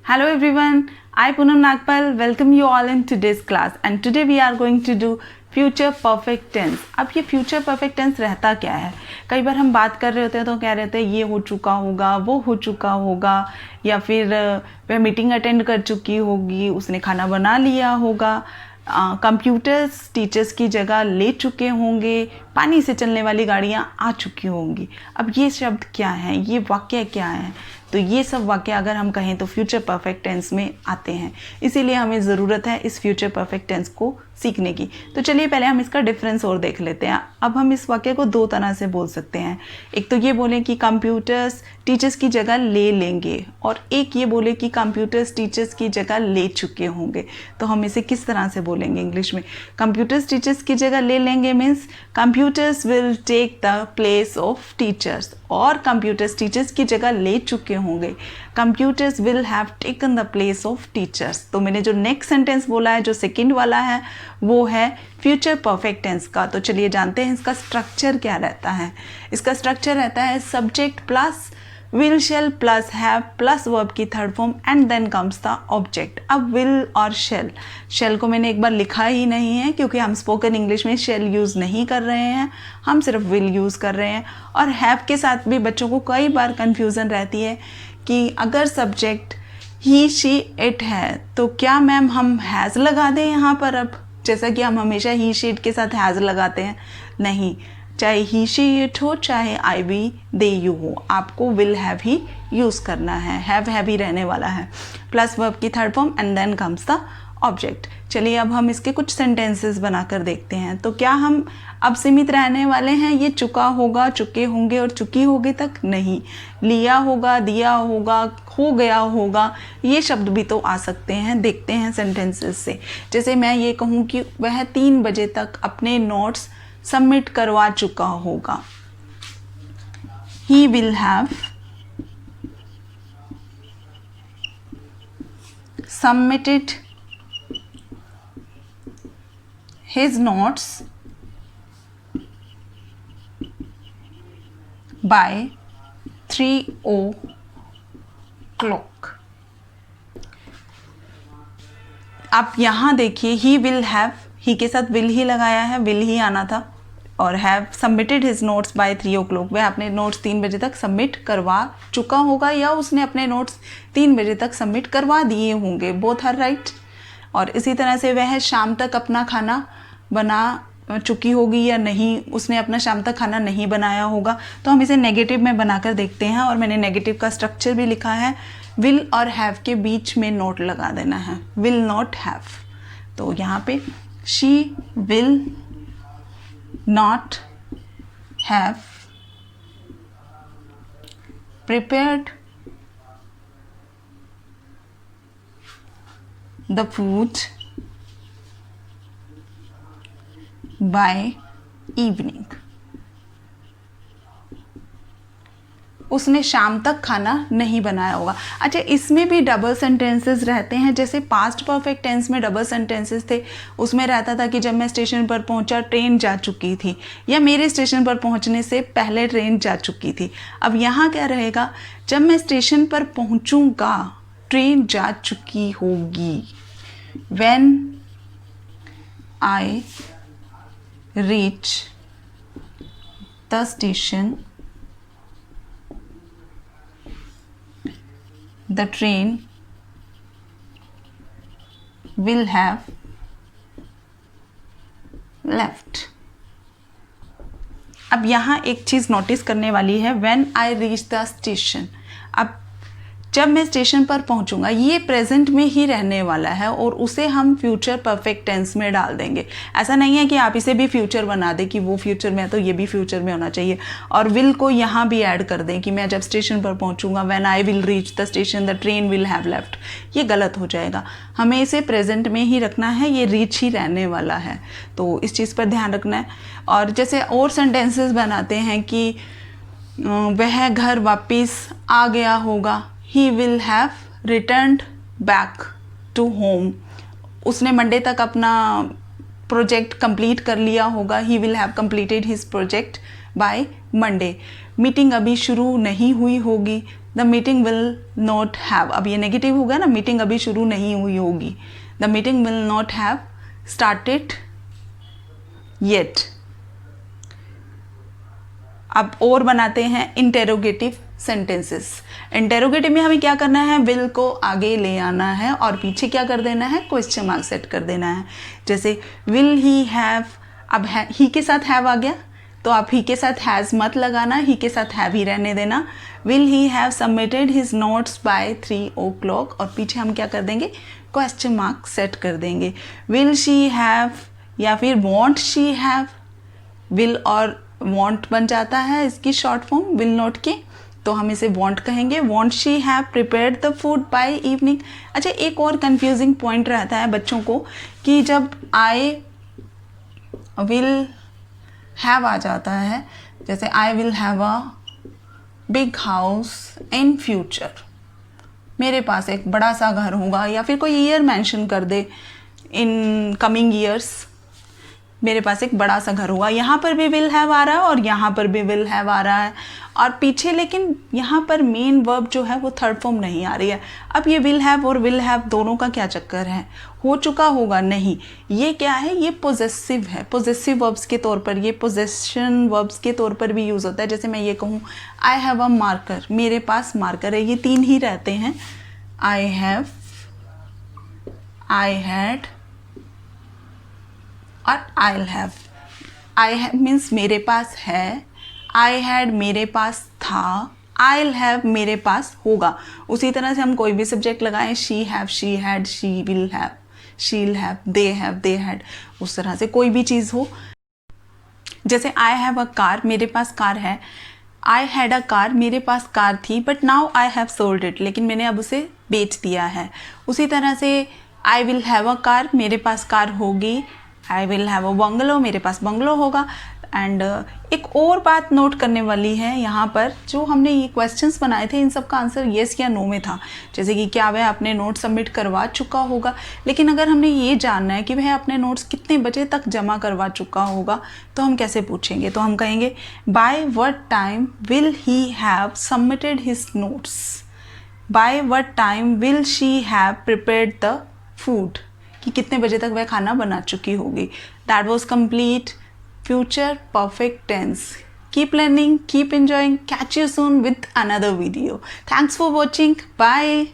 Hello everyone, I Poonam Nagpal welcome you all in today's class and today we are going to do future perfect tense. अब ये future perfect tense रहता क्या है? कई बार हम बात कर रहे होते हैं तो कह रहे थे ये हो चुका होगा, वो हो चुका होगा, या फिर वह मीटिंग अटेंड कर चुकी होगी, उसने खाना बना लिया होगा, कंप्यूटर्स टीचर्स की जगह ले चुके होंगे, पानी से चलने वाली गाड़ियाँ आ चुकी होंगी। अब ये शब्द क्या हैं, ये वाक्य क्या हैं? तो ये सब वाक्य अगर हम कहें तो फ्यूचर परफेक्ट टेंस में आते हैं, इसीलिए हमें ज़रूरत है इस फ्यूचर परफेक्ट टेंस को सीखने की। तो चलिए पहले हम इसका डिफरेंस और देख लेते हैं। अब हम इस वाक्य को दो तरह से बोल सकते हैं। एक तो ये बोलें कि कंप्यूटर्स टीचर्स की जगह ले लेंगे, और एक ये बोले कि कंप्यूटर्स टीचर्स की जगह ले चुके होंगे। तो हम इसे किस तरह से बोलेंगे इंग्लिश में? कंप्यूटर्स टीचर्स की जगह ले लेंगे means computers will take the place of teachers, और कंप्यूटर्स टीचर्स की जगह ले चुके होंगे, computers will have taken the place of teachers. तो मैंने जो नेक्स्ट सेंटेंस बोला है, जो सेकंड वाला है, वो है फ्यूचर परफेक्ट टेंस का। तो चलिए जानते हैं इसका स्ट्रक्चर क्या रहता है। इसका स्ट्रक्चर रहता है subject plus will shall plus have plus verb की third form and then comes the object. अब विल और शेल को मैंने एक बार लिखा ही नहीं है क्योंकि हम स्पोकन इंग्लिश में शेल यूज़ नहीं कर रहे हैं, हम सिर्फ विल यूज़ कर रहे हैं। और हैव के साथ भी बच्चों को कई बार कन्फ्यूज़न रहती है कि अगर सब्जेक्ट ही शी इट है तो क्या मैम हम हैज़ लगा दें यहाँ पर? अब जैसा कि हम हमेशा ही शी इट के साथ हैज़ लगाते हैं, नहीं, चाहे ही शी इट हो चाहे आई वी दे यू हो, आपको विल हैव ही यूज़ करना है, हैव ही रहने वाला है, प्लस वर्ब की third form and then comes the object. चलिए अब हम इसके कुछ सेंटेंसेस बनाकर देखते हैं। तो क्या हम अब सीमित रहने वाले हैं ये चुका होगा, चुके होंगे और चुकी होगी तक? नहीं, लिया होगा, दिया होगा, हो गया होगा, ये शब्द भी तो आ सकते हैं। देखते हैं सेंटेंसेस से। जैसे मैं ये कहूँ कि वह 3 बजे तक अपने नोट्स सबमिट करवा चुका होगा, he will have submitted his notes by 3 o'clock। आप यहाँ देखिए, ही विल हैव, ही के साथ विल ही लगाया है, विल ही आना था, और have submitted his notes by 3 o'clock। वह अपने नोट्स 3 बजे तक सबमिट करवा चुका होगा या उसने अपने नोट्स 3 बजे तक सबमिट करवा दिए होंगे, बोथ आर राइट। और इसी तरह से वह शाम तक अपना खाना बना चुकी होगी या नहीं, उसने अपना शाम तक खाना नहीं बनाया होगा। तो हम इसे नेगेटिव में बनाकर देखते हैं, और मैंने नेगेटिव का स्ट्रक्चर भी लिखा है। विल और हैव के बीच में नोट लगा देना है, विल नॉट हैव। तो यहाँ पे she will not have prepared the food by evening. उसने शाम तक खाना नहीं बनाया होगा। अच्छा, इसमें भी डबल सेंटेंसेस रहते हैं। जैसे पास्ट परफेक्ट टेंस में डबल सेंटेंसेस थे, उसमें रहता था कि जब मैं स्टेशन पर पहुंचा ट्रेन जा चुकी थी, या मेरे स्टेशन पर पहुंचने से पहले ट्रेन जा चुकी थी। अब यहाँ क्या रहेगा? जब मैं स्टेशन पर पहुंचूंगा ट्रेन जा चुकी होगी। When I reach the station, the train will have left। अब यहाँ एक चीज़ नोटिस करने वाली है, when I reach the station। अब जब मैं स्टेशन पर पहुंचूंगा, ये प्रेजेंट में ही रहने वाला है और उसे हम फ्यूचर परफेक्ट टेंस में डाल देंगे। ऐसा नहीं है कि आप इसे भी फ्यूचर बना दें कि वो फ्यूचर में है तो ये भी फ्यूचर में होना चाहिए, और विल को यहाँ भी ऐड कर दें कि मैं जब स्टेशन पर पहुंचूंगा, when I will reach the station the train will have left. ये गलत हो जाएगा, हमें इसे प्रेजेंट में ही रखना है, ये रीच ही रहने वाला है, तो इस चीज़ पर ध्यान रखना है। और जैसे और सेंटेंसेस बनाते हैं कि वह घर वापस आ गया होगा, he will have returned back to home। उसने मंडे तक अपना प्रोजेक्ट कंप्लीट कर लिया होगा, he will have completed his project by Monday. Meeting अभी शुरू नहीं हुई होगी, the meeting will not have, अब ये नेगेटिव होगा ना, मीटिंग अभी शुरू नहीं हुई होगी, the meeting will not have started yet. अब और बनाते हैं इंटेरोगेटिव सेंटेंसेस। इंटेरोगेटिव में हमें क्या करना है, विल को आगे ले आना है और पीछे क्या कर देना है, क्वेश्चन मार्क सेट कर देना है। जैसे विल ही हैव, अब ही के साथ हैव आ गया तो आप ही के साथ हैज़ मत लगाना, ही के साथ हैव ही रहने देना। Will he have submitted his notes by 3 o'clock और पीछे हम क्या कर देंगे, क्वेश्चन मार्क सेट कर देंगे। विल शी हैव या फिर वॉन्ट शी हैव, विल और वॉन्ट बन जाता है इसकी शॉर्ट फॉर्म विल नॉट के, तो हम इसे वॉन्ट कहेंगे। Want she have prepared the food by evening. अच्छा, एक और कंफ्यूजिंग पॉइंट रहता है बच्चों को कि जब आई विल हैव आ जाता है, जैसे I will have a big house in future, मेरे पास एक बड़ा सा घर होगा, या फिर कोई ईयर मेंशन कर दे, इन कमिंग ईयर्स मेरे पास एक बड़ा सा घर होगा। यहाँ पर भी विल हैव आ रहा है और यहाँ पर भी विल हैव आ रहा है और पीछे, लेकिन यहाँ पर मेन वर्ब जो है वो थर्ड फॉर्म नहीं आ रही है। अब ये विल हैव और विल हैव दोनों का क्या चक्कर है, हो चुका होगा नहीं, ये क्या है, ये पोजेसिव है, पोजेसिव वर्ब्स के तौर पर, ये पोजेशन वर्ब्स के तौर पर भी यूज़ होता है। जैसे मैं ये कहूँ आई हैव अ मार्कर, मेरे पास मार्कर है, ये 3 ही रहते हैं, आई हैव, आई हैड और I have. I have means मेरे पास है, आई हैड मेरे पास था, आई हैव मेरे पास होगा। उसी तरह से हम कोई भी सब्जेक्ट लगाएं, she have, she had, she will have, शील हैव, दे हैड, उस तरह से कोई भी चीज़ हो। जैसे आई हैव अ कार, मेरे पास कार है, आई हैड अ कार, मेरे पास कार थी, but now I have sold it, लेकिन मैंने अब उसे बेच दिया है। उसी तरह से I will have a car, मेरे पास कार होगी, I will have a bungalow, मेरे पास बंगलो होगा। एंड एक और बात नोट करने वाली है यहाँ पर, जो हमने ये क्वेश्चंस बनाए थे इन सब का आंसर येस या नो में था। जैसे कि क्या वह अपने नोट्स सबमिट करवा चुका होगा, लेकिन अगर हमने ये जानना है कि वह अपने नोट्स कितने बजे तक जमा करवा चुका होगा तो हम कैसे पूछेंगे, तो हम कहेंगे by what time will he have submitted his notes, by what time will she have prepared the food, कि कितने बजे तक वह खाना बना चुकी होगी। That was complete future perfect tense. Keep learning, keep enjoying. Catch you soon with another video. Thanks for watching. Bye.